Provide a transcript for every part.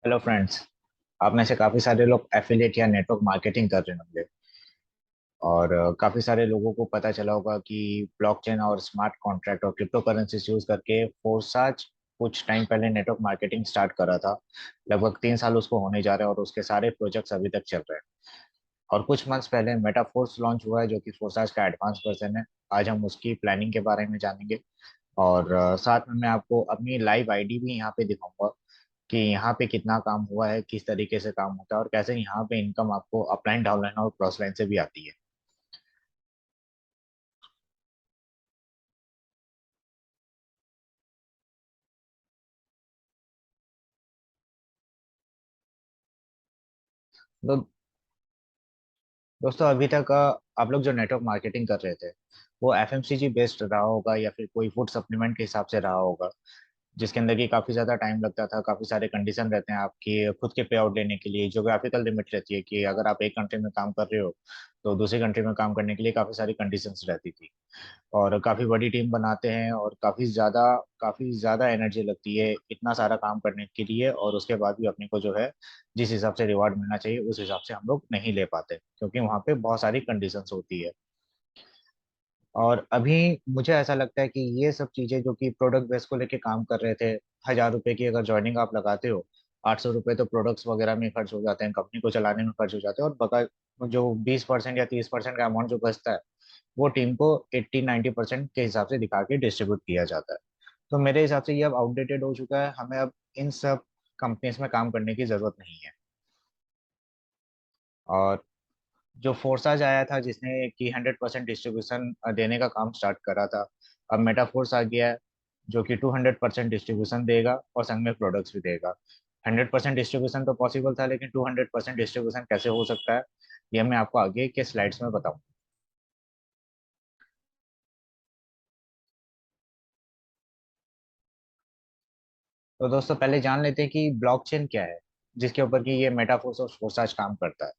Hello friends. आप में से काफ़ी सारे लोग एफिलिएट या नेटवर्क मार्केटिंग कर रहे होंगे और काफ़ी सारे लोगों को पता चला होगा कि ब्लॉकचेन और स्मार्ट कॉन्ट्रैक्ट और क्रिप्टो करेंसीज यूज़ करके फोर्साज कुछ टाइम पहले नेटवर्क मार्केटिंग स्टार्ट करा था। लगभग 3 साल उसको होने जा रहे हैं और उसके सारे प्रोजेक्ट्स अभी तक चल रहे हैं। और कुछ मंथ्स पहले मेटाफोर्स लॉन्च हुआ है जो कि फोर्साज का एडवांस वर्जन है। आज हम उसकी प्लानिंग के बारे में जानेंगे और साथ में मैं आपको अपनी लाइव आईडी भी यहाँ पे दिखाऊंगा कि यहाँ पे कितना काम हुआ है, किस तरीके से काम होता है और कैसे यहाँ पे इनकम आपको अपलाइन डाउनलाइन और क्रॉस लाइन से भी आती है। तो दोस्तों अभी तक आप लोग जो नेटवर्क मार्केटिंग कर रहे थे वो एफएमसीजी बेस्ड रहा होगा या फिर कोई फूड सप्लीमेंट के हिसाब से रहा होगा, जिसके अंदर कि काफ़ी ज़्यादा टाइम लगता था, काफ़ी सारे कंडीशन रहते हैं आपकी खुद के पे आउट लेने के लिए। ज्योग्राफिकल लिमिट रहती है कि अगर आप एक कंट्री में काम कर रहे हो तो दूसरी कंट्री में काम करने के लिए काफ़ी सारी कंडीशंस रहती थी। और काफ़ी बड़ी टीम बनाते हैं और काफ़ी ज़्यादा एनर्जी लगती है इतना सारा काम करने के लिए, और उसके बाद भी अपने को जो है जिस हिसाब से रिवार्ड मिलना चाहिए उस हिसाब से हम लोग नहीं ले पाते क्योंकि वहाँ पे बहुत सारी कंडीशंस होती है। और अभी मुझे ऐसा लगता है कि ये सब चीज़ें जो कि प्रोडक्ट बेस को लेके काम कर रहे थे, 1,000 रुपए की अगर ज्वाइनिंग आप लगाते हो, 800 रुपये तो प्रोडक्ट्स वगैरह में खर्च हो जाते हैं, कंपनी को चलाने में खर्च हो जाते हैं, और बका जो 20% या 30% का अमाउंट जो बचता है वो टीम को 80-90% के हिसाब से दिखा के डिस्ट्रीब्यूट किया जाता है। तो मेरे हिसाब से ये अब आउटडेटेड हो चुका है, हमें अब इन सब कंपनीज में काम करने की जरूरत नहीं है। और जो फोर्साज आया था जिसने कि 100% डिस्ट्रीब्यूशन देने का काम स्टार्ट करा था, अब मेटाफोर्स आ गया है जो कि 200% डिस्ट्रीब्यूशन देगा और संग में प्रोडक्ट्स भी देगा। 100% डिस्ट्रीब्यूशन तो पॉसिबल था, लेकिन 200% डिस्ट्रीब्यूशन कैसे हो सकता है ये मैं आपको आगे के स्लाइड्स में बताऊँ। तो दोस्तों पहले जान लेते हैं कि ब्लॉकचेन क्या है, जिसके ऊपर कि ये मेटाफोर्स और फोर्साज काम करता है।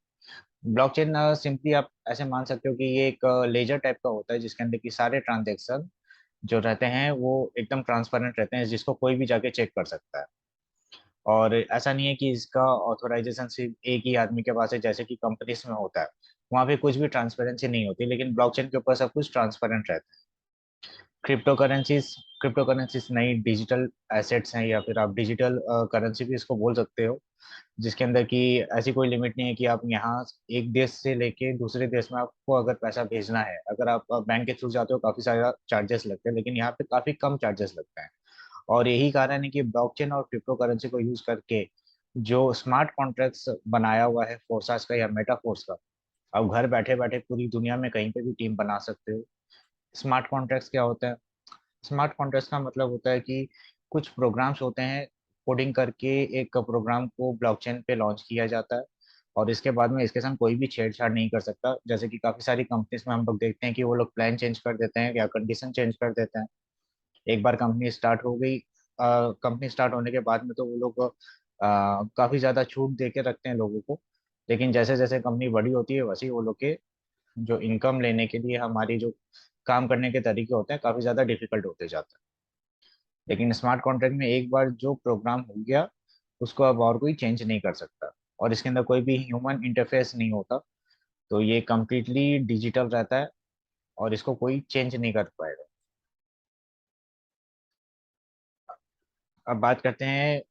ब्लॉकचेन सिंपली आप ऐसे मान सकते हो कि ये एक लेजर टाइप का होता है जिसके अंदर की सारे ट्रांजेक्शन जो रहते हैं वो एकदम ट्रांसपेरेंट रहते हैं, जिसको कोई भी जाके चेक कर सकता है। और ऐसा नहीं है कि इसका ऑथोराइजेशन सिर्फ एक ही आदमी के पास है जैसे कि कंपनीज में होता है। वहाँ पे कुछ भी ट्रांसपेरेंसी नहीं होती, लेकिन ब्लॉकचेन के ऊपर सब कुछ ट्रांसपेरेंट रहता है। क्रिप्टो करेंसीज नई डिजिटल एसेट्स हैं या फिर आप डिजिटल करेंसी भी इसको बोल सकते हो, जिसके अंदर की ऐसी कोई लिमिट नहीं है कि आप यहाँ एक देश से लेके दूसरे देश में आपको अगर पैसा भेजना है, अगर आप बैंक के थ्रू जाते हो काफी सारा चार्जेस लगते हैं, लेकिन यहाँ पे काफी कम चार्जेस लगते हैं। और यही कारण है कि ब्लॉकचेन और क्रिप्टो करेंसी को यूज करके जो स्मार्ट कॉन्ट्रैक्ट्स बनाया हुआ है फोर्सास का या मेटाफोर्स का, आप घर बैठे बैठे पूरी दुनिया में कहीं पे भी टीम बना सकते हो। स्मार्ट कॉन्ट्रैक्ट्स क्या होता है? स्मार्ट कॉन्ट्रैक्ट्स का मतलब होता है कि कुछ प्रोग्राम्स होते हैं, कोडिंग करके एक प्रोग्राम को ब्लॉकचेन पे लॉन्च किया जाता है और इसके बाद में इसके साथ कोई भी छेड़छाड़ नहीं कर सकता। जैसे कि काफी सारी कंपनीज में हम लोग देखते हैं कि वो लोग प्लान चेंज कर देते हैं या कंडीशन चेंज कर देते हैं। एक बार कंपनी स्टार्ट हो गई, कंपनी स्टार्ट होने के बाद में तो वो लोग काफी ज्यादा छूट दे के रखते हैं लोगों को, लेकिन जैसे जैसे कंपनी बड़ी होती है वैसे ही वो लोग के जो इनकम लेने के लिए हमारी जो काम करने के तरीके होते हैं काफी ज्यादा डिफिकल्ट होते जाते हैं। लेकिन स्मार्ट कॉन्ट्रैक्ट में एक बार जो प्रोग्राम हो गया उसको अब और कोई चेंज नहीं कर सकता, और इसके अंदर कोई भी ह्यूमन इंटरफेस नहीं होता। तो ये कम्प्लीटली डिजिटल रहता है और इसको कोई चेंज नहीं कर पाएगा। अब बात करते हैं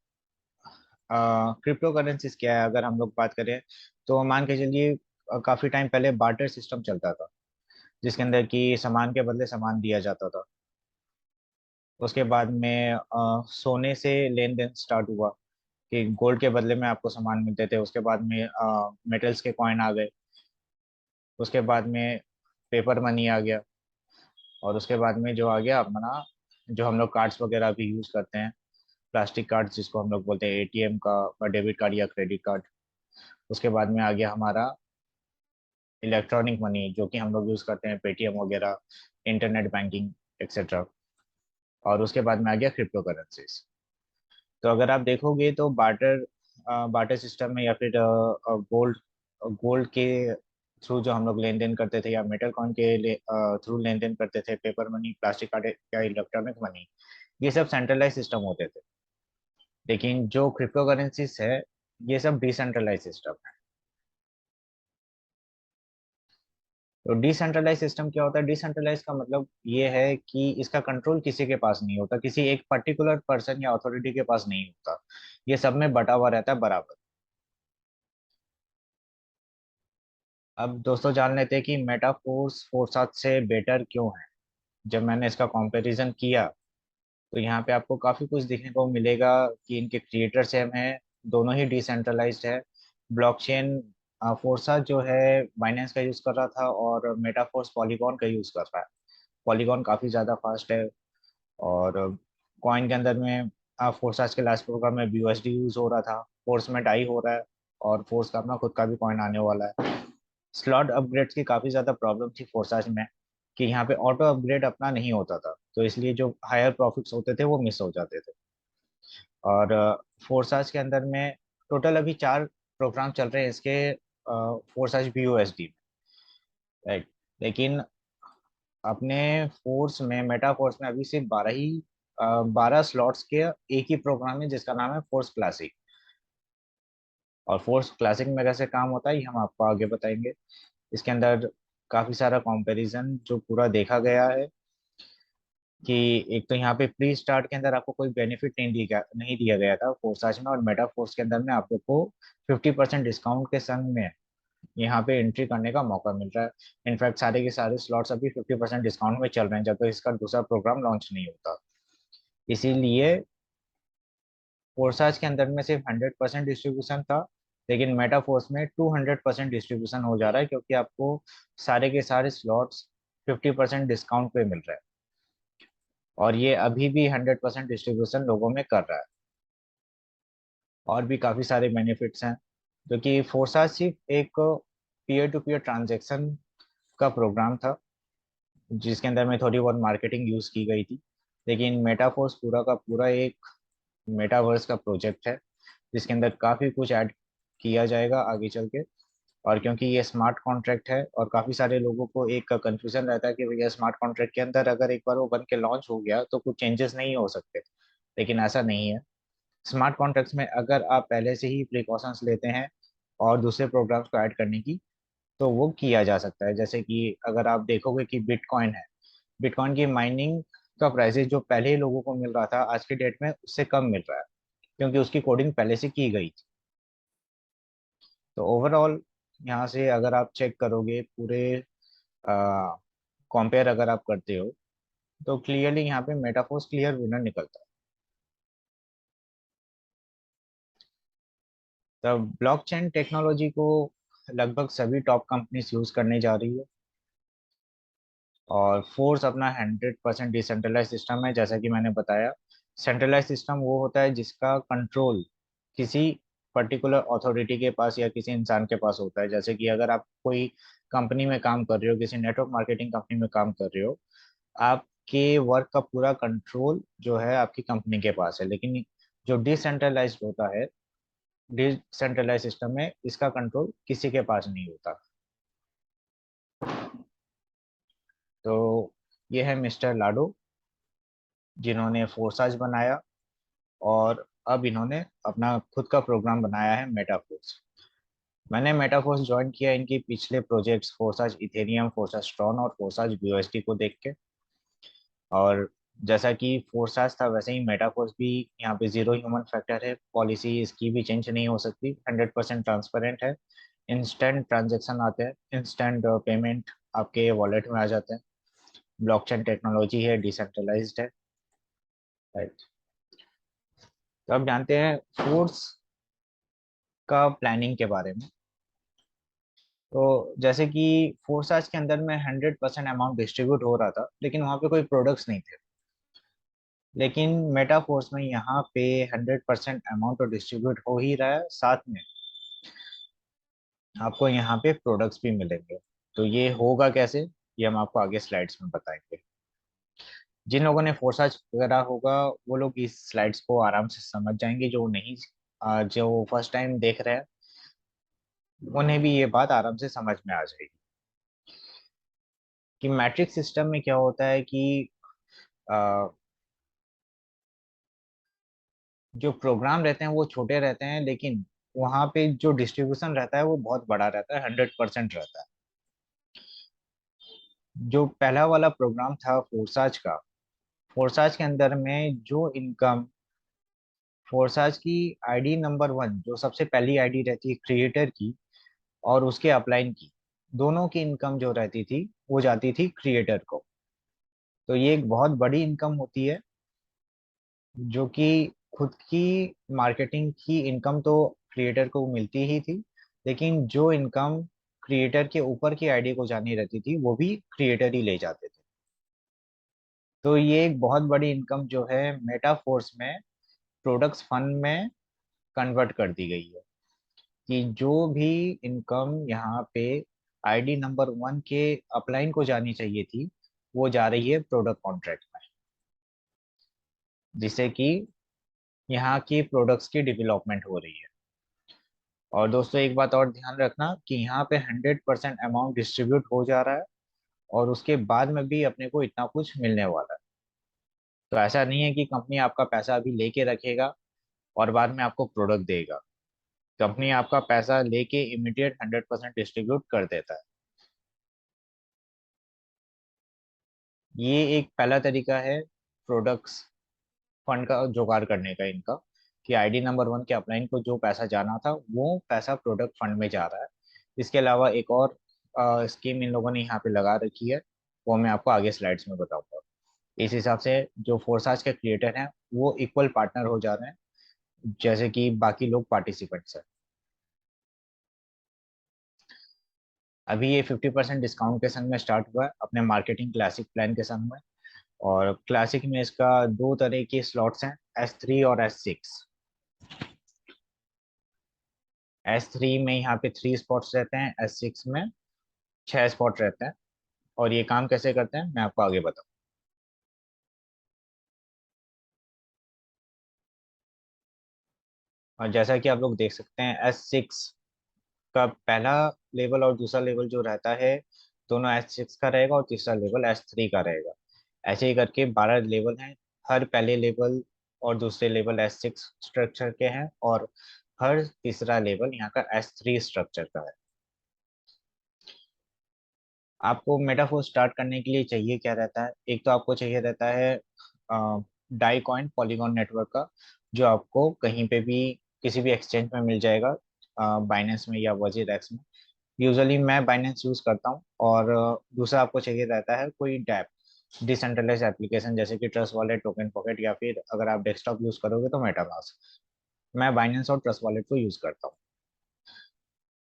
क्रिप्टो करेंसीज क्या है। अगर हम लोग बात करें तो मान के चलिए काफी टाइम पहले बार्टर सिस्टम चलता था जिसके अंदर कि सामान के बदले सामान दिया जाता था। उसके बाद में सोने से लेन देन स्टार्ट हुआ कि गोल्ड के बदले में आपको सामान मिलते थे। उसके बाद में मेटल्स के कॉइन आ गए। उसके बाद में पेपर मनी आ गया। और उसके बाद में जो आ गया अपना जो हम लोग कार्ड्स वगैरह भी यूज करते हैं, प्लास्टिक कार्ड जिसको हम लोग बोलते हैं एटीएम का डेबिट कार्ड या क्रेडिट कार्ड। उसके बाद में आ गया हमारा इलेक्ट्रॉनिक मनी जो कि हम लोग यूज करते हैं पेटीएम वगैरह, इंटरनेट बैंकिंग एक्सेट्रा। और उसके बाद में आ गया क्रिप्टो करेंसीज। तो अगर आप देखोगे तो बार्टर बार्टर सिस्टम में या फिर गोल्ड गोल्ड के थ्रू जो हम लोग लेन देन करते थे या मेटल कॉइन के थ्रू लेन देन करते थे, पेपर मनी, प्लास्टिक कार्ड या इलेक्ट्रॉनिक मनी, ये सब सेंट्रलाइज सिस्टम होते थे। लेकिन जो क्रिप्टो करेंसीज है ये सब डिसेंट्रलाइज सिस्टम है। तो डिसेंट्रलाइज सिस्टम क्या होता है? डिसेंट्रलाइज का मतलब ये है कि इसका कंट्रोल किसी के पास नहीं होता, किसी एक पर्टिकुलर पर्सन या अथॉरिटी के पास नहीं होता, ये सब में बटा हुआ रहता है बराबर। अब दोस्तों जान लेते हैं कि मेटाफोर्स फोर्सात से बेटर क्यों है। जब मैंने इसका कंपैरिजन किया तो यहाँ पे आपको काफी कुछ देखने को मिलेगा कि इनके क्रिएटर सेम है, दोनों ही डिसेंट्रलाइज्ड है। ब्लॉकचेन फोर्सा जो है बाइनेंस का यूज कर रहा था और मेटाफोर्स पॉलीगॉन का यूज कर रहा है। पॉलीगॉन काफी ज्यादा फास्ट है। और कॉइन के अंदर में फोर्सास के लास्ट प्रोग्राम में BUSD यूज हो रहा था, फोर्स में डाई हो रहा है, और फोर्स का अपना खुद का भी कॉइन आने वाला है। स्लॉट अपग्रेड्स की काफी ज्यादा प्रॉब्लम थी फोर्साज में कि यहाँ पे ऑटो अपग्रेड अपना नहीं होता था, तो इसलिए जो हायर प्रॉफिट्स होते थे वो मिस हो जाते थे। और फोर्साज के अंदर में टोटल अभी 4 प्रोग्राम चल रहे हैं इसके फोर्साज BUSD में, राइट। लेकिन अपने फोर्स में मेटा फोर्स में अभी सिर्फ 12 स्लॉट्स के एक ही प्रोग्राम है जिसका नाम है फोर्स क्लासिक। और फोर्स क्लासिक में कैसे काम होता है ये हम आपको आगे बताएंगे। इसके अंदर काफी सारा कंपैरिजन जो पूरा देखा गया है कि एक तो यहाँ पे प्री स्टार्ट के अंदर आपको कोई बेनिफिट नहीं दिया गया था फोर्साज में, और मेटा फोर्स के अंदर में आप लोग को 50% डिस्काउंट के संग में यहाँ पे एंट्री करने का मौका मिल रहा है। इनफैक्ट सारे के सारे स्लॉट्स अभी 50% डिस्काउंट में चल रहे हैं जब तक इसका दूसरा प्रोग्राम लॉन्च नहीं होता। इसीलिए फोर्साज के अंदर में सिर्फ 100% डिस्ट्रीब्यूशन था, लेकिन मेटाफोर्स में 200% डिस्ट्रीब्यूशन हो जा रहा है, क्योंकि आपको सारे के सारे स्लॉट्स 50% डिस्काउंट पे मिल रहा है। और ये अभी भी 100% डिस्ट्रीब्यूशन लोगों में कर रहा है। और भी काफ़ी सारे बेनिफिट्स हैं, क्योंकि फोर्साज सिर्फ एक पीयर टू पीयर ट्रांजेक्शन का प्रोग्राम था जिसके अंदर में थोड़ी बहुत मार्केटिंग यूज़ की गई थी। लेकिन मेटाफोर्स पूरा का पूरा एक मेटावर्स का प्रोजेक्ट है जिसके अंदर काफ़ी कुछ ऐड किया जाएगा आगे चल के। और क्योंकि ये स्मार्ट कॉन्ट्रैक्ट है और काफ़ी सारे लोगों को एक कंफ्यूजन रहता है कि भैया स्मार्ट कॉन्ट्रैक्ट के अंदर अगर एक बार वो बन के लॉन्च हो गया तो कुछ चेंजेस नहीं हो सकते, लेकिन ऐसा नहीं है। स्मार्ट कॉन्ट्रैक्ट्स में अगर आप पहले से ही प्रिकॉशंस लेते हैं और दूसरे प्रोग्राम्स को ऐड करने की, तो वो किया जा सकता है। जैसे कि अगर आप देखोगे कि बिटकॉइन है, बिटकॉइन की माइनिंग का प्राइसेस जो पहले ही लोगों को मिल रहा था आज के डेट में उससे कम मिल रहा है, क्योंकि उसकी कोडिंग पहले से की गई थी। तो ओवरऑल यहाँ से अगर आप चेक करोगे पूरे कंपेयर अगर आप करते हो, तो क्लियरली यहाँ पे मेटाफोर्स क्लियर विनर निकलता है। तो ब्लॉकचेन टेक्नोलॉजी को लगभग सभी टॉप कंपनीज यूज करने जा रही है। और फोर्स अपना 100% डिसेंट्रलाइज सिस्टम है। जैसा कि मैंने बताया, सेंट्रलाइज सिस्टम वो होता है जिसका कंट्रोल किसी पर्टिकुलर अथॉरिटी के पास या किसी इंसान के पास होता है। जैसे कि अगर आप कोई कंपनी में काम कर रहे हो, किसी नेटवर्क मार्केटिंग कंपनी में काम कर रहे हो, आपके वर्क का पूरा कंट्रोल जो है आपकी कंपनी के पास है। लेकिन जो डिसेंट्रलाइज्ड होता है, डिसेंट्रलाइज सिस्टम में इसका कंट्रोल किसी के पास नहीं होता। तो ये है मिस्टर लाडो जिन्होंने फोर्साज बनाया, और अब इन्होंने अपना खुद का प्रोग्राम बनाया है मेटाफोर्स। मैंने मेटाफोर्स ज्वाइन किया इनके पिछले projects Forsage Ethereum, Forsage Tron और फोर्साज BUSD को देख के। और जैसा कि फोर्साज था वैसे ही मेटाफोर्स भी, यहाँ पे जीरो ह्यूमन फैक्टर है, पॉलिसी इसकी भी चेंज नहीं हो सकती, 100% ट्रांसपेरेंट है। इंस्टेंट ट्रांजेक्शन आते हैं, इंस्टेंट पेमेंट आपके वॉलेट में आ जाते हैं। ब्लॉकचेन टेक्नोलॉजी है, डिसेंट्रलाइज्ड है, राइट। तो अब जानते हैं फोर्स का प्लानिंग के बारे में। तो जैसे कि फोर्साज के अंदर में 100% अमाउंट डिस्ट्रीब्यूट हो रहा था, लेकिन वहाँ पे कोई प्रोडक्ट्स नहीं थे। लेकिन मेटा फोर्स में यहाँ पे 100% अमाउंट तो डिस्ट्रीब्यूट हो ही रहा है, साथ में आपको यहाँ पे प्रोडक्ट्स भी मिलेंगे। तो ये होगा कैसे, ये हम आपको आगे स्लाइड्स में बताएंगे। जिन लोगों ने फोर्साज वगैरह होगा वो लोग इस स्लाइड्स को आराम से समझ जाएंगे, जो नहीं जो फर्स्ट टाइम देख रहे हैं उन्हें भी ये बात आराम से समझ में आ जाएगी कि मैट्रिक्स सिस्टम में क्या होता है कि जो प्रोग्राम रहते हैं वो छोटे रहते हैं, लेकिन वहाँ पे जो डिस्ट्रीब्यूशन रहता है वो बहुत बड़ा रहता है, 100% रहता है। जो पहला वाला प्रोग्राम था फोर्साज का, फोर्साज के अंदर में जो इनकम, फोर्साज की आईडी नंबर 1, जो सबसे पहली आईडी रहती है क्रिएटर की, और उसके अपलाइन की, दोनों की इनकम जो रहती थी वो जाती थी क्रिएटर को। तो ये एक बहुत बड़ी इनकम होती है, जो कि खुद की मार्केटिंग की इनकम तो क्रिएटर को मिलती ही थी, लेकिन जो इनकम क्रिएटर के ऊपर की आईडी को जानी रहती थी वो भी क्रिएटर ही ले जाते थे। तो ये एक बहुत बड़ी इनकम जो है मेटाफोर्स में प्रोडक्ट्स फंड में कन्वर्ट कर दी गई है, कि जो भी इनकम यहाँ पे आईडी नंबर 1 के अपलाइन को जानी चाहिए थी वो जा रही है प्रोडक्ट कॉन्ट्रैक्ट में, जिससे कि यहाँ की प्रोडक्ट्स की डेवलपमेंट हो रही है। और दोस्तों एक बात और ध्यान रखना कि यहाँ पे 100% अमाउंट डिस्ट्रीब्यूट हो जा रहा है, और उसके बाद में भी अपने को इतना कुछ मिलने वाला है। तो ऐसा नहीं है कि कंपनी आपका पैसा अभी लेके रखेगा और बाद में आपको प्रोडक्ट देगा। कंपनी आपका पैसा लेके इमीडिएट 100% डिस्ट्रीब्यूट कर देता है। ये एक पहला तरीका है प्रोडक्ट्स फंड का जुगाड़ करने का इनका, कि आईडी नंबर 1 के अपलाइन को जो पैसा जाना था वो पैसा प्रोडक्ट फंड में जा रहा है। इसके अलावा एक और स्कीम इन लोगों ने यहाँ पे लगा रखी है, वो मैं आपको आगे स्लाइड्स में बताऊंगा। इस हिसाब से जो फोर्साज के क्रिएटर हैं वो इक्वल पार्टनर हो जा रहे हैं, जैसे कि बाकी लोग पार्टिसिपेंट्स हैं। अभी ये 50% डिस्काउंट के संग में स्टार्ट हुआ है अपने मार्केटिंग क्लासिक प्लान के संग में। और क्लासिक में इसका दो तरह के स्लॉट्स हैं, S3 और S6। S3 में यहाँ पे 3 स्पॉट्स रहते हैं, S6 में 6 स्पॉट रहते हैं। और ये काम कैसे करते हैं मैं आपको आगे बताऊँ। और जैसा कि आप लोग देख सकते हैं, S6 का पहला लेवल और दूसरा लेवल जो रहता है, दोनों S6 का रहेगा और तीसरा लेवल S3 का रहेगा। ऐसे ही करके 12 लेवल हैं। हर पहले लेवल और दूसरे लेवल S6 स्ट्रक्चर के हैं, और हर तीसरा लेवल यहाँ का S3 स्ट्रक्चर का है। आपको मेटाफोर स्टार्ट करने के लिए चाहिए क्या रहता है, एक तो आपको चाहिए रहता है डाई कॉइन पॉलीगॉन नेटवर्क का, जो आपको कहीं पे भी किसी भी एक्सचेंज में मिल जाएगा, बाइनेंस में या वजीरेक्स में। यूजुअली मैं बाइनेंस यूज करता हूँ। और दूसरा आपको चाहिए रहता है कोई डैप, डिसेंट्रलाइज एप्लीकेशन, जैसे कि ट्रस्ट वॉलेट, टोकन पॉकेट, या फिर अगर आप डेस्कटॉप यूज करोगे तो मेटामास्क। मैं बाइनेंस और ट्रस्ट वॉलेट को यूज करता हूँ।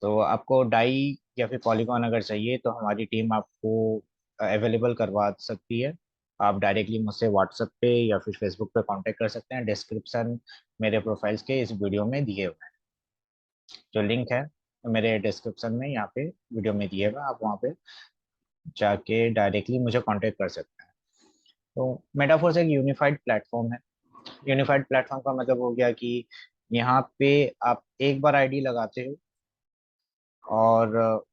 तो आपको डाई या फिर पॉलीगॉन अगर चाहिए तो हमारी टीम आपको अवेलेबल करवा सकती है। आप डायरेक्टली मुझसे व्हाट्सएप पे या फिर फेसबुक पे कांटेक्ट कर सकते हैं। डिस्क्रिप्शन मेरे प्रोफाइल्स के इस वीडियो में दिए हुए हैं, जो लिंक है मेरे डिस्क्रिप्शन में यहाँ पे वीडियो में दिए हुए हैं, आप वहाँ पे जाके डायरेक्टली मुझे कांटेक्ट कर सकते हैं। तो मेटाफोर्स एक यूनिफाइड प्लेटफॉर्म है। यूनिफाइड प्लेटफॉर्म का मतलब हो गया कि यहाँ पे आप एक बार आईडी लगाते हो, और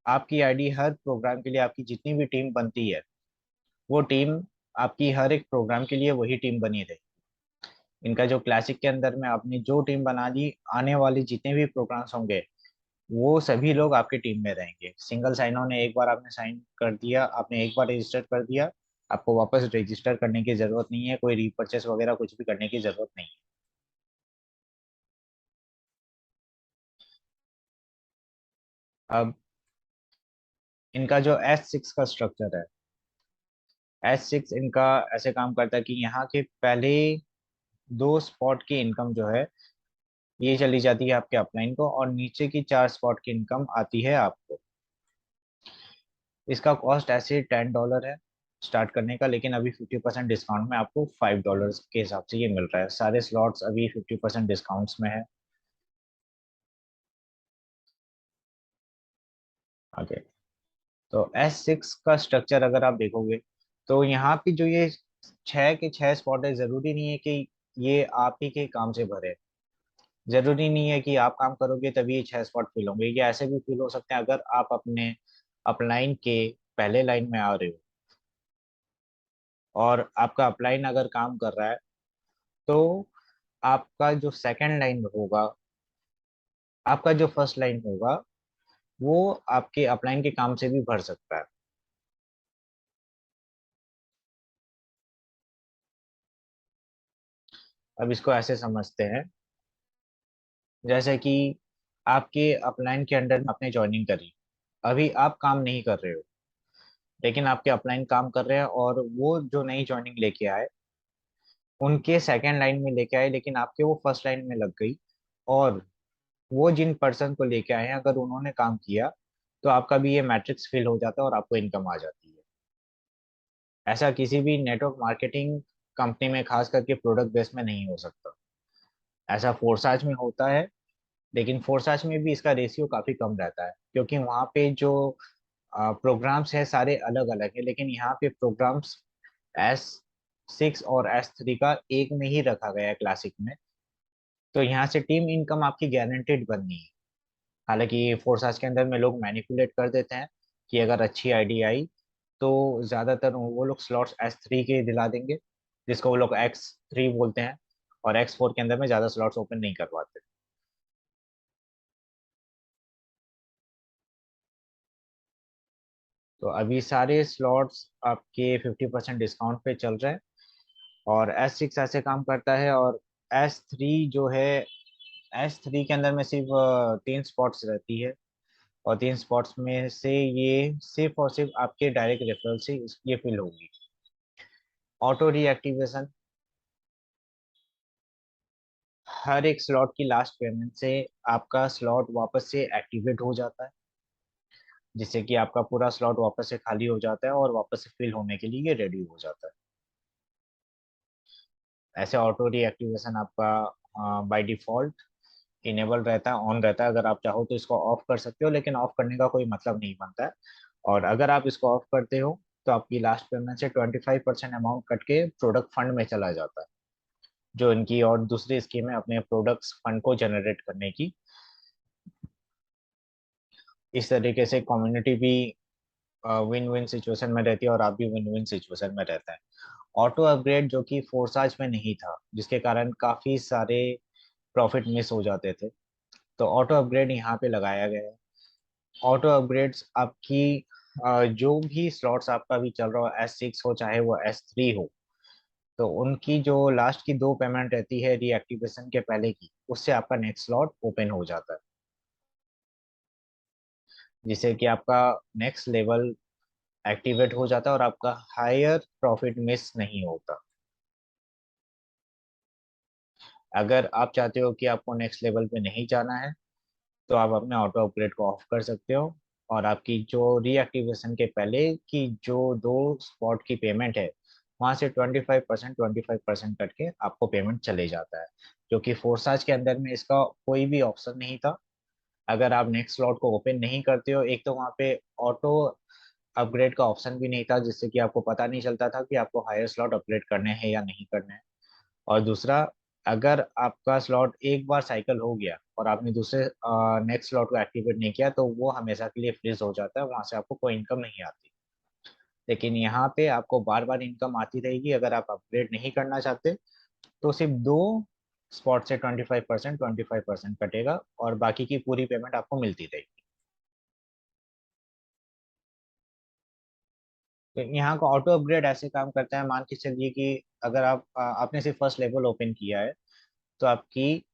आपकी आईडी हर प्रोग्राम के लिए, आपकी जितनी भी टीम बनती है वो टीम आपकी हर एक प्रोग्राम के लिए वही टीम बनी रहे। इनका जो क्लासिक के अंदर में आपने जो टीम बना ली, आने वाले जितने भी प्रोग्राम्स होंगे वो सभी लोग आपकी टीम में रहेंगे। सिंगल साइन ऑन है, एक बार आपने साइन कर दिया, आपने एक बार रजिस्टर कर दिया, आपको वापस रजिस्टर करने की जरूरत नहीं है, कोई रीपर्चेस वगैरह कुछ भी करने की जरूरत नहीं है। अब इनका जो S6 का स्ट्रक्चर है, S6 इनका ऐसे काम करता है कि यहाँ के पहले 2 स्पॉट की इनकम जो है ये चली जाती है आपके अपलाइन को, और नीचे की 4 स्पॉट की इनकम आती है आपको। इसका कॉस्ट ऐसे $10 है स्टार्ट करने का, लेकिन अभी 50% डिस्काउंट में आपको $5 के हिसाब से ये मिल रहा है। सारे स्लॉट्स अभी 50% डिस्काउंट्स में है। आगे तो S6 का स्ट्रक्चर अगर आप देखोगे, तो यहाँ की जो ये 6 के 6 स्पॉट है, जरूरी नहीं है कि ये आप ही के काम से भरे। जरूरी नहीं है कि आप काम करोगे तभी ये 6 स्पॉट फिल होंगे, ये ऐसे भी फिल हो सकते हैं अगर आप अपने अपलाइन के पहले लाइन में आ रहे हो, और आपका अपलाइन अगर काम कर रहा है तो आपका जो सेकंड लाइन होगा, आपका जो फर्स्ट लाइन होगा, वो आपके अपलाइन के काम से भी भर सकता है। अब इसको ऐसे समझते हैं, जैसे कि आपके अपलाइन के अंडर आपने ज्वाइनिंग करी, अभी आप काम नहीं कर रहे हो, लेकिन आपके अपलाइन काम कर रहे हैं, और वो जो नई ज्वाइनिंग लेके आए उनके सेकंड लाइन में लेके आए, लेकिन आपके वो फर्स्ट लाइन में लग गई। और वो जिन पर्सन को लेके आए हैं, अगर उन्होंने काम किया, तो आपका भी ये मैट्रिक्स फिल हो जाता है और आपको इनकम आ जाती है। ऐसा किसी भी नेटवर्क मार्केटिंग कंपनी में, खास करके प्रोडक्ट बेस में, नहीं हो सकता। ऐसा फोरसाज में होता है, लेकिन फोरसाज में भी इसका रेशियो काफी कम रहता है, क्योंकि वहाँ पे जो प्रोग्राम्स है सारे अलग अलग है, लेकिन यहाँ पे प्रोग्राम्स S6 और S3 का एक में ही रखा गया है, क्लासिक में। तो यहाँ से टीम इनकम आपकी गारंटेड बननी है। हालांकि फोरसाज के अंदर में लोग मैनिपुलेट कर देते हैं कि अगर अच्छी आईडी आई तो ज्यादातर वो लोग स्लॉट्स S3 के दिला देंगे, जिसको वो लोग X3 बोलते हैं, और X4 के अंदर में ज्यादा स्लॉट्स ओपन नहीं करवाते। तो अभी सारे स्लॉट्स आपके 50% डिस्काउंट पे चल रहे हैं। और S6 ऐसे काम करता है, और S3 जो है, S3 के अंदर में सिर्फ 3 स्पॉट्स रहती है, और 3 स्पॉट्स में से ये सिर्फ और सिर्फ आपके डायरेक्ट रेफरल से ये फिल होगी। ऑटो रीएक्टिवेशन, हर एक स्लॉट की लास्ट पेमेंट से आपका स्लॉट वापस से एक्टिवेट हो जाता है, जिससे कि आपका पूरा स्लॉट वापस से खाली हो जाता है और वापस से फिल होने के लिए ये रेडी हो जाता है। ऐसे ऑटो रीएक्टिवेशन आपका बाय डिफॉल्ट इनेबल रहता है, ऑन रहता है। अगर आप चाहो तो इसको ऑफ कर सकते हो, लेकिन ऑफ करने का कोई मतलब नहीं बनता है। और अगर आप इसको ऑफ करते हो, तो आपकी लास्ट पेमेंट से 25% अमाउंट कट के प्रोडक्ट फंड में चला जाता है, जो इनकी और दूसरी स्कीम है अपने प्रोडक्ट्स फंड को जनरेट करने की। इस तरीके से कम्युनिटी भी विन विन सिचुएशन में रहती है, और आप भी विन विन सिचुएशन में रहता है। ऑटो अपग्रेड जो कि फोरसाज में नहीं था, जिसके कारण काफी सारे प्रॉफिट मिस हो जाते थे, तो ऑटो अपग्रेड यहाँ पे लगाया गया है। ऑटो अपग्रेड्स आपकी जो भी स्लॉट्स आपका भी चल रहा हो, S6 हो चाहे वो S3 हो, तो उनकी जो लास्ट की 2 पेमेंट रहती है रीएक्टिवेशन के पहले की, उससे आपका नेक्स्ट स्लॉट ओपन हो जाता है, जिससे कि आपका नेक्स्ट लेवल एक्टिवेट हो जाता है और आपका हायर प्रॉफिट मिस नहीं होता। अगर आप चाहते हो कि आपको नेक्स्ट लेवल पे नहीं जाना है, तो आप अपने ऑटो अपग्रेड को ऑफ कर सकते हो, और आपकी जो रीएक्टिवेशन के पहले की जो 2 स्पॉट की पेमेंट है, वहां से 25% करके आपको पेमेंट चले जाता है। क्योंकि फोरसाज के अंदर में इसका कोई भी ऑप्शन नहीं था। अगर आप नेक्स्ट स्लॉट को ओपन नहीं करते हो, एक तो वहाँ पे ऑटो अपग्रेड का ऑप्शन भी नहीं था, जिससे कि आपको पता नहीं चलता था कि आपको हायर स्लॉट अपग्रेड करने हैं या नहीं करने हैं। और दूसरा, अगर आपका स्लॉट एक बार साइकिल हो गया और आपने दूसरे नेक्स्ट स्लॉट को एक्टिवेट नहीं किया, तो वो हमेशा के लिए फ्रीज हो जाता है, वहां से आपको कोई इनकम नहीं आती। लेकिन यहाँ पे आपको बार बार इनकम आती रहेगी। अगर आप अपग्रेड नहीं करना चाहते, तो सिर्फ 2 स्पॉट से 25% कटेगा, और बाकी की पूरी पेमेंट आपको मिलती रहेगी। तो यहाँ का ऑटो अपग्रेड ऐसे काम करता है, मान के चलिए कि अगर आपने सिर्फ फर्स्ट लेवल ओपन किया है, तो आपकी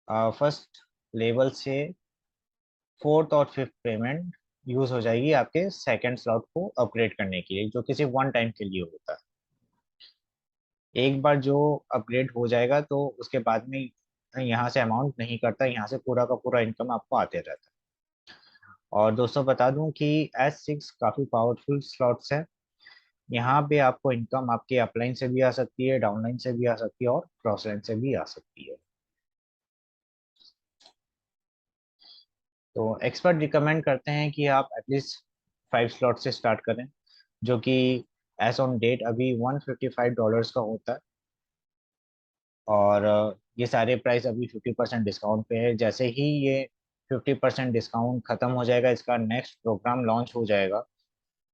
फर्स्ट लेवल से फोर्थ और फिफ्थ पेमेंट यूज हो जाएगी आपके सेकंड स्लॉट को अपग्रेड करने के लिए, जो कि सिर्फ वन टाइम के लिए होता है। एक बार जो अपग्रेड हो जाएगा, तो उसके बाद में यहाँ से अमाउंट नहीं करता, यहाँ से पूरा का पूरा इनकम आपको आते रहता है। और दोस्तों बता दूं कि S6 काफी पावरफुल स्लॉट्स है। यहाँ पे आपको इनकम आपके अपलाइन से भी आ सकती है, डाउनलाइन से भी आ सकती है, और क्रॉस लाइन से भी आ सकती है। तो एक्सपर्ट रिकमेंड करते हैं कि आप एटलीस्ट 5 स्लॉट से स्टार्ट करें, जो कि एज ऑन डेट अभी $155 का होता है। और ये सारे प्राइस अभी 50% डिस्काउंट पे है। जैसे ही ये 50% डिस्काउंट खत्म हो जाएगा, इसका नेक्स्ट प्रोग्राम लॉन्च हो जाएगा,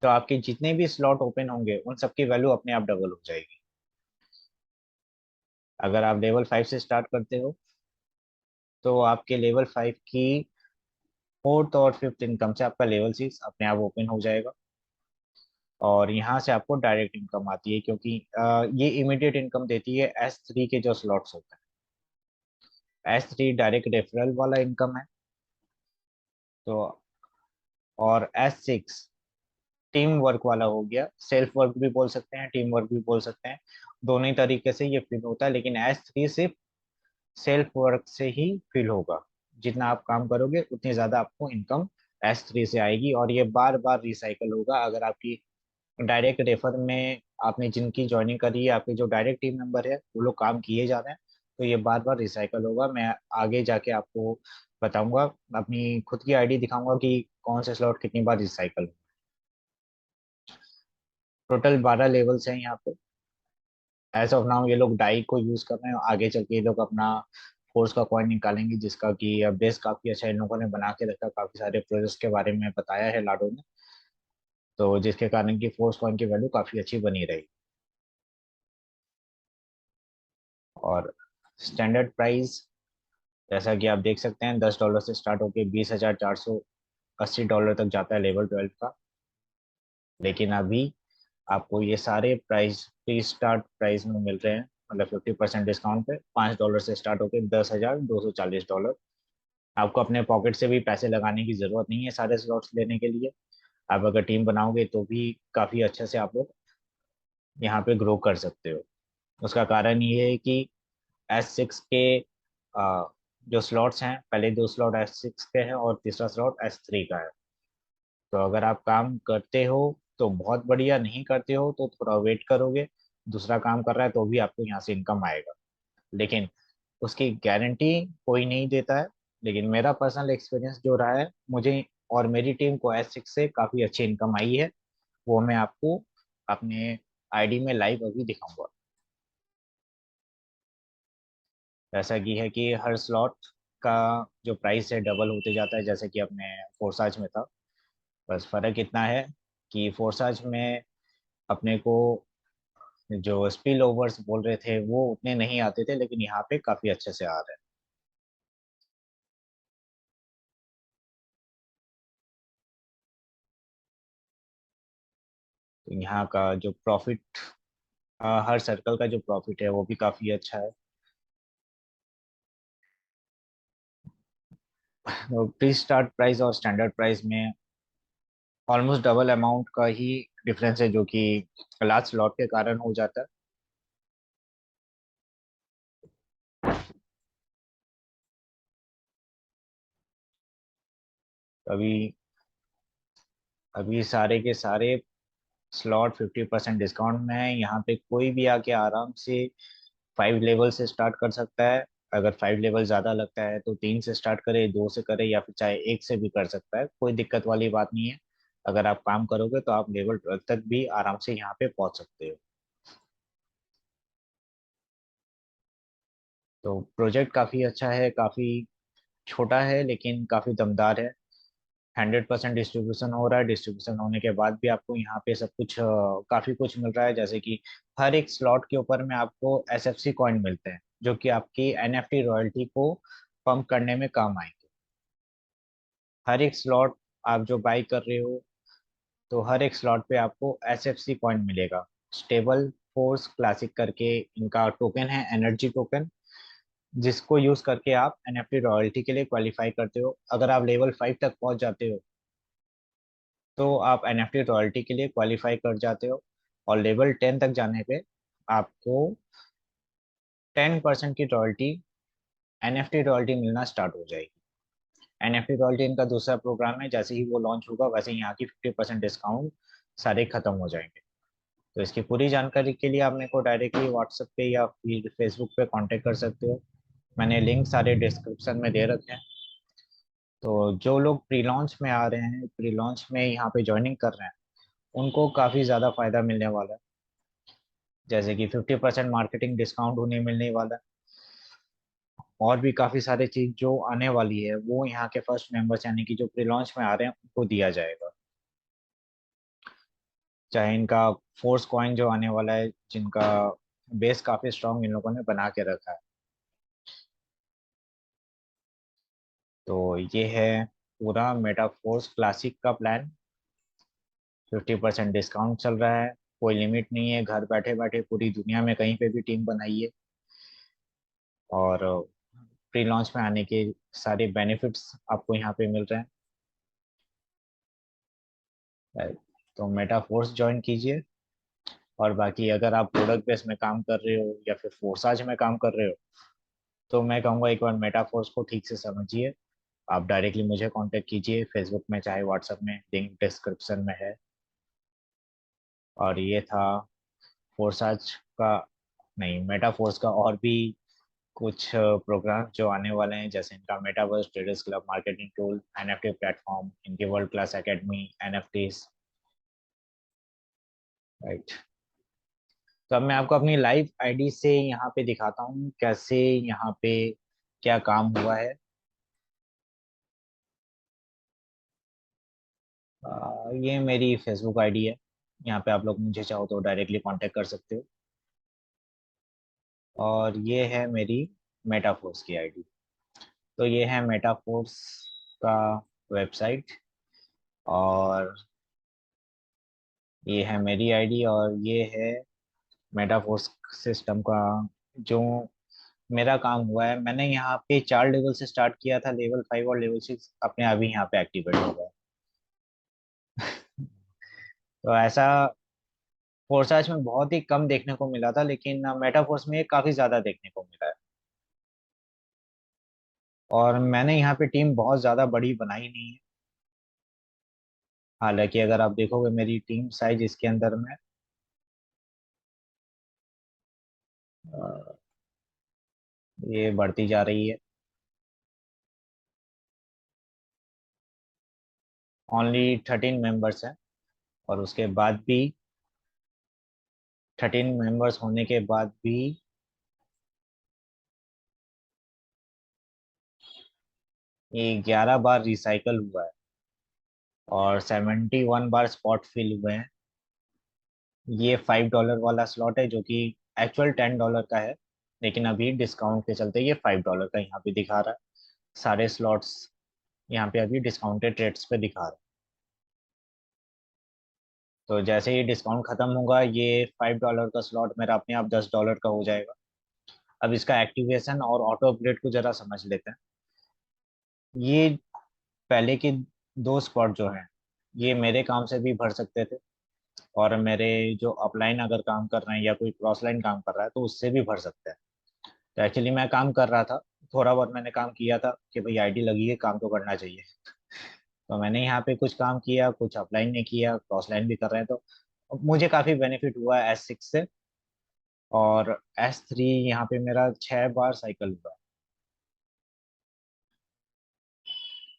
तो आपके जितने भी स्लॉट ओपन होंगे, उन सबकी वैल्यू अपने आप डबल हो जाएगी। अगर आप लेवल 5 से स्टार्ट करते हो तो आपके लेवल 5 की फोर्थ और फिफ्थ इनकम से आपका लेवल 6 अपने आप ओपन हो जाएगा। और यहाँ से आपको डायरेक्ट इनकम आती है, क्योंकि ये इमीडिएट इनकम देती है S3 के जो स्लॉट्स होते हैं। S3 डायरेक्ट रेफरल वाला इनकम है। तो और S6 टीम वर्क वाला हो गया, सेल्फ वर्क भी बोल सकते हैं, टीम वर्क भी बोल सकते हैं, दोनों ही तरीके से ये फिल होता है। लेकिन S3 सिर्फ सेल्फ वर्क से ही फिल होगा। जितना आप काम करोगे उतनी ज्यादा आपको इनकम S3 से आएगी, और ये बार बार रिसाइकल होगा। अगर आपकी डायरेक्ट रेफर में आपने जिनकी ज्वाइनिंग करी है, आपके जो डायरेक्ट टीम मेंबर है वो लोग काम किए जा रहे हैं, तो ये बार बार रिसाइकल होगा। मैं आगे जाके आपको बताऊंगा, अपनी खुद की आईडी दिखाऊंगा कि कौन से स्लॉट कितनी बार रिसाइकल। टोटल 12 लेवल्स हैं यहाँ पे। एज ऑफ नाउ ये लोग डाई को यूज कर रहे हैं, आगे चल के ये लोग अपना फोर्स का कॉइन निकालेंगे, जिसका कि बेस काफी अच्छा इन लोगों ने बना के रखा। काफी सारे प्रोजेक्ट्स के बारे में बताया है लाडो ने, तो जिसके कारण की फोर्स कॉइन की वैल्यू काफी अच्छी बनी रही। और स्टैंडर्ड प्राइस जैसा कि आप देख सकते हैं, $10 से स्टार्ट होकर $20,480 तक जाता है लेवल 12 का। लेकिन अभी आपको ये सारे प्राइस प्री स्टार्ट प्राइस में मिल रहे हैं, मतलब 50% डिस्काउंट पे। $5 से स्टार्ट होकर $10,240। आपको अपने पॉकेट से भी पैसे लगाने की जरूरत नहीं है सारे स्लॉट्स लेने के लिए। आप अगर टीम बनाओगे तो भी काफी अच्छे से आप लोग यहाँ पे ग्रो कर सकते हो। उसका कारण ये है कि S6 के जो स्लॉट्स हैं, पहले दो स्लॉट S6 के हैं और तीसरा स्लॉट S3 का है। तो अगर आप काम करते हो तो बहुत बढ़िया, नहीं करते हो तो थोड़ा वेट करोगे, दूसरा काम कर रहा है तो भी आपको यहाँ से इनकम आएगा। लेकिन उसकी गारंटी कोई नहीं देता है। लेकिन मेरा पर्सनल एक्सपीरियंस जो रहा है, मुझे और मेरी टीम को S6 से काफ़ी अच्छी इनकम आई है। वो मैं आपको अपने आईडी में लाइव अभी दिखाऊंगा। जैसा कि है कि हर स्लॉट का जो प्राइस है डबल होते जाता है, जैसे कि अपने फोर्साज में था। बस फर्क इतना है कि फोर्साज में अपने को जो स्पिल ओवर्स बोल रहे थे वो उतने नहीं आते थे, लेकिन यहाँ पे काफ़ी अच्छे से आ रहे हैं। तो यहाँ का जो प्रॉफिट, हर सर्कल का जो प्रॉफिट है वो भी काफ़ी अच्छा है। तो प्री स्टार्ट प्राइस और स्टैंडर्ड प्राइस में ऑलमोस्ट डबल अमाउंट का ही डिफरेंस है, जो कि लास्ट स्लॉट के कारण हो जाता है। अभी अभी सारे के सारे स्लॉट 50% डिस्काउंट में है। यहाँ पे कोई भी आके आराम से 5 लेवल से स्टार्ट कर सकता है। अगर 5 लेवल ज़्यादा लगता है तो 3 से स्टार्ट करे, 2 से करे, या फिर चाहे 1 से भी कर सकता है, कोई दिक्कत वाली बात नहीं है। अगर आप काम करोगे तो आप लेवल 12 तक भी आराम से यहाँ पे पहुँच सकते हो। तो प्रोजेक्ट काफ़ी अच्छा है, काफ़ी छोटा है लेकिन काफ़ी दमदार है। 100% डिस्ट्रीब्यूशन हो रहा है। डिस्ट्रीब्यूशन होने के बाद भी आपको यहाँ पे सब कुछ काफ़ी कुछ मिल रहा है। जैसे कि हर एक स्लॉट के ऊपर में आपको SFC कॉइन मिलते हैं, जो कि आपकी NFT रॉयल्टी को पंप करने में काम आएंगे। हर एक स्लॉट आप जो बाई कर रहे हो, तो हर एक स्लॉट पे आपको SFC कॉइन मिलेगा। स्टेबल फोर्स क्लासिक करके इनका टोकन है, एनर्जी टोकन, जिसको यूज करके आप NFT रॉयल्टी के लिए क्वालिफाई करते हो। अगर आप लेवल 5 तक पहुंच जाते हो तो आप NFT रॉयल्टी के लिए क्वालिफाई कर जाते हो। और लेवल 10 तक जाने पे आपको 10% की रॉयल्टी, NFT रॉयल्टी मिलना स्टार्ट हो जाएगी। NFT रॉयल्टी इनका दूसरा प्रोग्राम है, जैसे ही वो लॉन्च होगा वैसे ही यहाँ की 50% डिस्काउंट सारे खत्म हो जाएंगे। तो इसकी पूरी जानकारी के लिए आप मेरे को डायरेक्टली व्हाट्सएप पे या फिर फेसबुक पे कांटेक्ट कर सकते हो। मैंने लिंक सारे डिस्क्रिप्शन में दे रखे हैं। तो जो लोग प्री लॉन्च में आ रहे हैं, प्री लॉन्च में यहाँ पे ज्वाइनिंग कर रहे हैं, उनको काफ़ी ज़्यादा फायदा मिलने वाला है। जैसे कि 50% मार्केटिंग डिस्काउंट उन्हें मिलने वाला है। और भी काफ़ी सारी चीज़ जो आने वाली है वो यहाँ के फर्स्ट मेंबर्स, यानी कि जो प्री लॉन्च में आ रहे हैं, उनको दिया जाएगा। चाहे इनका फोर्स कॉइन जो आने वाला है, जिनका बेस काफी स्ट्रांग इन लोगों ने बना के रखा है। तो ये है पूरा मेटाफोर्स क्लासिक का प्लान। 50% डिस्काउंट चल रहा है, कोई लिमिट नहीं है, घर बैठे बैठे पूरी दुनिया में कहीं पे भी टीम बनाइए, और प्री लॉन्च में आने के सारे बेनिफिट्स आपको यहाँ पे मिल रहे हैं। तो मेटाफोर्स ज्वाइन कीजिए। और बाकी अगर आप प्रोडक्ट बेस में काम कर रहे हो या फिर फोर्साज में काम कर रहे हो, तो मैं कहूँगा एक बार मेटाफोर्स को ठीक से समझिए। आप डायरेक्टली मुझे कांटेक्ट कीजिए, फेसबुक में चाहे व्हाट्सएप में, लिंक डिस्क्रिप्शन में है। और ये था फोर्साज का, नहीं, मेटाफोर्स का और भी कुछ प्रोग्राम जो आने वाले हैं, जैसे इनका metaverse traders club, marketing tool, NFT platform, इनकी world class academy, NFTs. Right. तो अब मैं आपको अपनी लाइव आईडी से यहाँ पे दिखाता हूँ कैसे यहाँ पे क्या काम हुआ है। ये मेरी फेसबुक आईडी है। यहाँ पे आप लोग मुझे चाहो तो डायरेक्टली कांटेक्ट कर सकते हो। और ये है मेरी मेटाफोर्स की आईडी। तो ये है मेटाफोर्स का वेबसाइट, और ये है मेरी आईडी, और ये है मेटाफोर्स सिस्टम का जो मेरा काम हुआ है। मैंने यहाँ पे 4 लेवल से स्टार्ट किया था, लेवल 5 और लेवल 6 अपने आप ही यहाँ पे एक्टिवेट हो गया। तो ऐसा फोर्साज में बहुत ही कम देखने को मिला था, लेकिन मेटाफोर्स में ये काफी ज्यादा देखने को मिला है। और मैंने यहाँ पे टीम बहुत ज्यादा बड़ी बनाई नहीं है। हालांकि अगर आप देखोगे मेरी टीम साइज इसके अंदर में अ, ये बढ़ती जा रही है। ओनली 13 मेंबर्स हैं। और उसके बाद भी 13 मेंबर्स होने के बाद भी ये 11 बार रिसाइकल हुआ है, और 71 बार स्पॉट फिल हुए हैं। ये $5 वाला स्लॉट है, जो कि एक्चुअल $10 का है, लेकिन अभी डिस्काउंट के चलते ये $5 का यहाँ पे दिखा रहा है। सारे स्लॉट्स यहाँ पे अभी डिस्काउंटेड रेट्स पे दिखा रहा है। तो जैसे ही डिस्काउंट खत्म होगा, ये $5 का स्लॉट मेरा अपने आप $10 का हो जाएगा। अब इसका एक्टिवेशन और ऑटो अपग्रेड को जरा समझ लेते हैं। ये पहले के 2 स्पॉट जो हैं, ये मेरे काम से भी भर सकते थे, और मेरे जो अपलाइन अगर काम कर रहे हैं या कोई क्रॉस लाइन काम कर रहा है तो उससे भी भर सकते हैं। तो एक्चुअली मैं काम कर रहा था, थोड़ा बहुत मैंने काम किया था कि भाई आईडी लगी है, काम तो करना चाहिए। तो मैंने यहाँ पे कुछ काम किया, कुछ अपलाइन ने किया, क्रॉस लाइन भी कर रहे हैं, तो मुझे काफी बेनिफिट हुआ है S6 से। और S3 यहाँ पे मेरा 6 बार साइकिल हुआ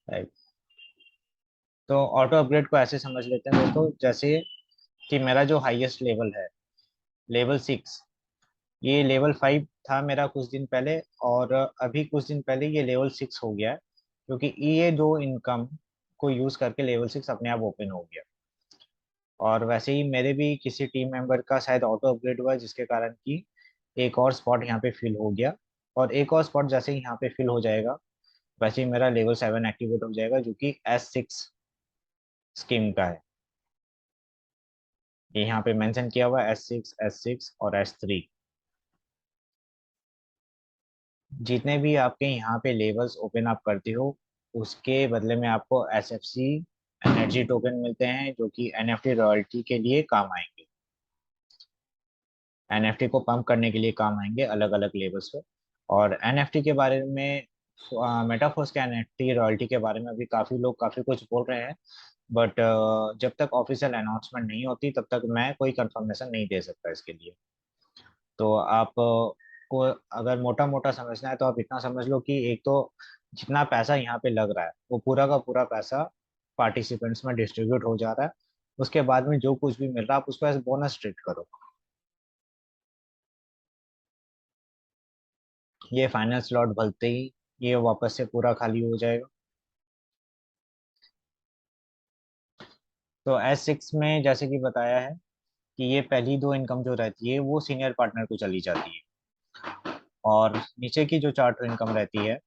है। तो ऑटो अपग्रेड को ऐसे समझ लेते हैं दोस्तों, जैसे कि मेरा जो हाईएस्ट लेवल है, लेवल 6, ये लेवल 5 था मेरा कुछ दिन पहले, और अभी कुछ दिन पहले ये लेवल 6 हो गया है, क्योंकि ये दो इनकम को यूज करके लेवल 6 अपने आप ओपन हो गया। और वैसे ही मेरे भी किसी टीम मेंबर का शायद ऑटो अपग्रेड हुआ है, जिसके कारण कि एक और स्पॉट यहाँ पे फिल हो गया। और एक और स्पॉट जैसे ही यहाँ पे फिल हो जाएगा, वैसे ही मेरा लेवल 7 एक्टिवेट हो जाएगा, जो कि S6 स्कीम का है। ये यहाँ पे मेंशन किया हुआ है, S6 और S3। जितने भी आपके यहाँ पे लेवल्स ओपन अप करते हो, उसके बदले में आपको SFC एनर्जी टोकन मिलते हैं, जो कि NFT रॉयल्टी के लिए काम आएंगे। NFT को पंप करने के लिए काम आएंगे अलग अलग लेवल्स पे। और NFT के बारे में, मेटाफोर्स के NFT रॉयल्टी के बारे में अभी काफी लोग काफी कुछ बोल रहे हैं, बट जब तक ऑफिशियल अनाउंसमेंट नहीं होती तब तक मैं कोई कंफर्मेशन नहीं दे सकता इसके लिए। तो आप को अगर मोटा मोटा समझना है तो आप इतना समझ लो कि एक तो जितना पैसा यहाँ पे लग रहा है वो पूरा का पूरा पैसा पार्टिसिपेंट्स में डिस्ट्रीब्यूट हो जा रहा है। उसके बाद में जो कुछ भी मिल रहा है आप उसको एज बोनस ट्रीट करो। ये फाइनल स्लॉट भरते ही ये वापस से पूरा खाली हो जाएगा। तो S6 में जैसे कि बताया है कि ये पहली दो इनकम जो रहती है वो सीनियर पार्टनर को चली जाती है, और नीचे की जो चार इनकम रहती है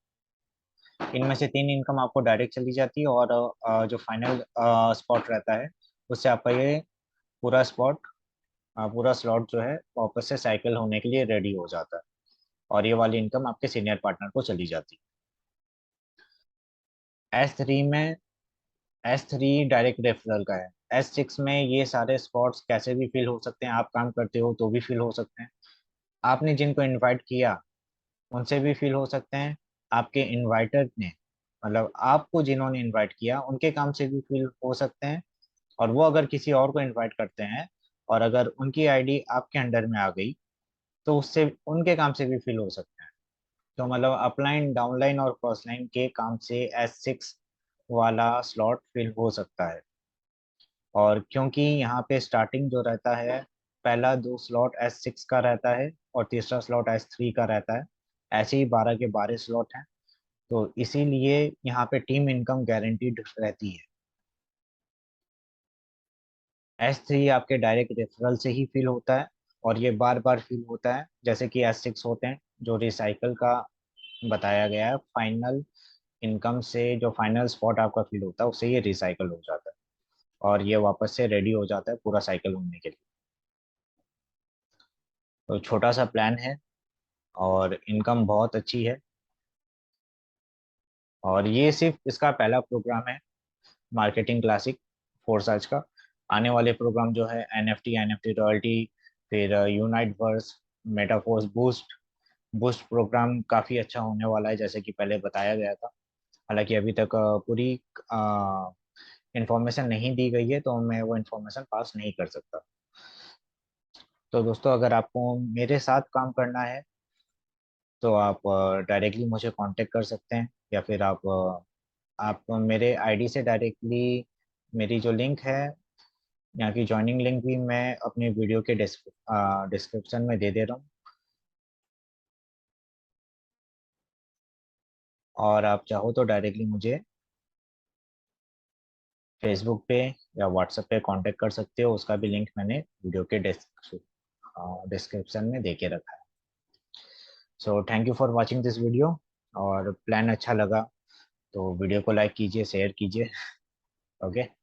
इनमें से तीन इनकम आपको डायरेक्ट चली जाती है, और जो फाइनल स्पॉट रहता है उससे आपका ये पूरा स्पॉट पूरा स्लॉट जो है वापस से साइकिल होने के लिए रेडी हो जाता है, और ये वाली इनकम आपके सीनियर पार्टनर को चली जाती है। S3 में, S3 डायरेक्ट रेफरल का है। S6 में ये सारे स्पॉट्स कैसे भी फिल हो सकते हैं, आप काम करते हो तो भी फिल हो सकते हैं, आपने जिनको इनवाइट किया उनसे भी फिल हो सकते हैं, आपके इनवाइटर ने मतलब आपको जिन्होंने इनवाइट किया उनके काम से भी फिल हो सकते हैं, और वो अगर किसी और को इनवाइट करते हैं और अगर उनकी आईडी आपके अंडर में आ गई तो उससे उनके काम से भी फिल हो सकते हैं। तो मतलब अपलाइन, डाउनलाइन और क्रॉसलाइन के काम से S6 वाला स्लॉट फिल हो सकता है। और क्योंकि यहाँ पे स्टार्टिंग जो रहता है, पहला दो स्लॉट S6 का रहता है और तीसरा स्लॉट S3 का रहता है, ऐसे ही 12 के 12 स्लॉट हैं, तो इसीलिए यहाँ पे टीम इनकम गारंटीड रहती है। S3 आपके डायरेक्ट रेफरल से ही फिल होता है, और ये बार बार फिल होता है, जैसे कि S6 होते हैं जो रिसाइकल का बताया गया है, फाइनल इनकम से जो फाइनल स्पॉट आपका फिल होता है उससे ये रिसाइकल हो जाता है, और ये वापस से रेडी हो जाता है पूरा साइकिल होने के लिए। तो छोटा सा प्लान है और इनकम बहुत अच्छी है, और ये सिर्फ इसका पहला प्रोग्राम है, मार्केटिंग क्लासिक फोरसाज का। आने वाले प्रोग्राम जो है NFT रॉयल्टी, फिर unite verse, metaforce boost, boost program काफ़ी अच्छा होने वाला है जैसे कि पहले बताया गया था। हालांकि अभी तक पूरी इंफॉर्मेशन नहीं दी गई है, तो मैं वो इंफॉर्मेशन पास नहीं कर सकता। तो दोस्तों, अगर आपको मेरे साथ काम करना है तो आप डायरेक्टली मुझे कांटेक्ट कर सकते हैं, या फिर आप मेरे आईडी से डायरेक्टली, मेरी जो लिंक है, यहाँ की ज्वाइनिंग लिंक भी मैं अपनी वीडियो के डिस्क्रिप्शन में दे दे रहा हूँ, और आप चाहो तो डायरेक्टली मुझे फेसबुक पे या व्हाट्सएप पे कांटेक्ट कर सकते हो, उसका भी लिंक मैंने वीडियो के डिस्क्रिप्शन में दे के रखा है। So thank you for watching this video, और प्लान अच्छा लगा तो वीडियो को लाइक कीजिए, शेयर कीजिए। ओके।